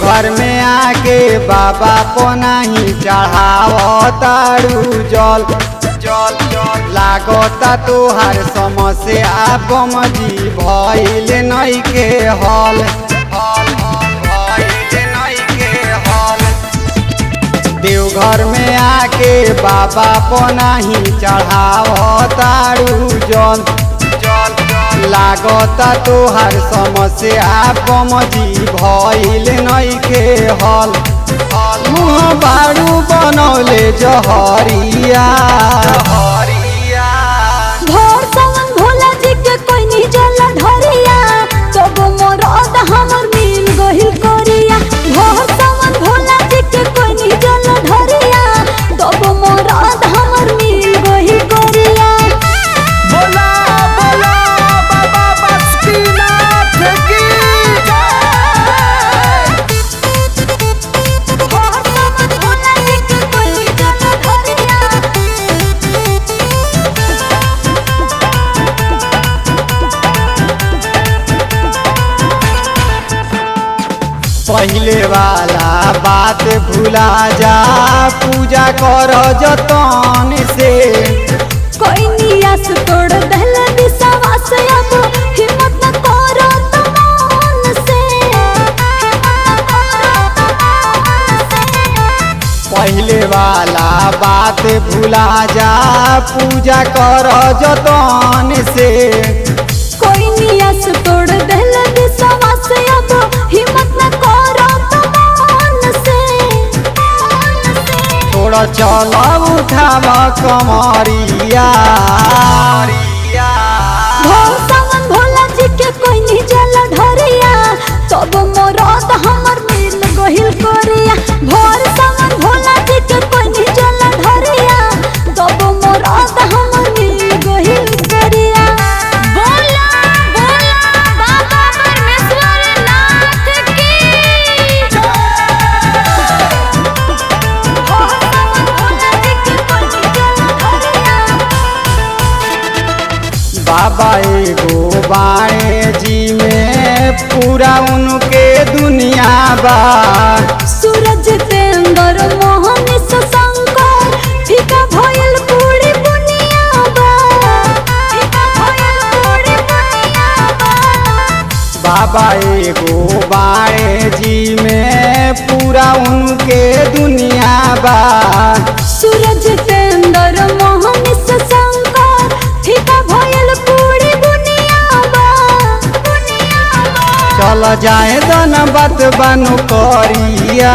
देवघर में आके बाबा को नहीं चढ़ाव तारू जल जल जल लागता तोहार समस्या बमजी भइल नहीं के हल हल भइल नहीं के हल। देवघर में आके बाबा को नहीं चढ़ाव तारू जल जल लागता तोहार समस्या बमजी भइल नहीं के हल। मुँह बारू बनौले जहरिया भोर सावन भोला जी के कोई नहीं जल ढरिया तब मोरद हमर मिल गहिल करिया। भोर सावन भोला जी के कोई नहीं जल ढरिया तब मोरद हमर मिल गहिल करिया। बोला बोला बाबा बासुकीनाथ की भोर सावन भोला जी के कोई नहीं जल ढरिया पहले वाला बात भुला जा पूजा कर जतन से। कोई नियास तोड़ दहल विश्वास अब हिम्मत न करो तमान से पहले वाला बात भुला जा पूजा कर जतन से। कोई नियास तोड़ दहल विश्वास अब हिम्मत न करो तमान से थोड़ा चल उठाव कमरिया। भोर सावन भोला जी के कोई नहीं जल ढरिया तब मोरद हमर मिल गहिल करिया। भोर सावन भोला जी के कोई नहीं जल ढरिया तब मोरद हमर मिल गहिल करिया। बोला बोला बाबा परमेश्वर नाथ की भोर सावन भोला जी के कोई नहीं जल ढरिया बाबा एगो बाणे जी में पूरा उनके दुनिया बा। सूरज तेंदर मोहन शंकर फीका भइल पूरी दुनिया बा फीका भइल पूरी दुनिया बा। बाबा एगो बाणे जी में पूरा उनके दुनिया बा। सूरज तेंदर मोहन शंकर फीका भइल पूरी दुनिया बा दुनिया बा। चल जाए दन बात बानु करिया।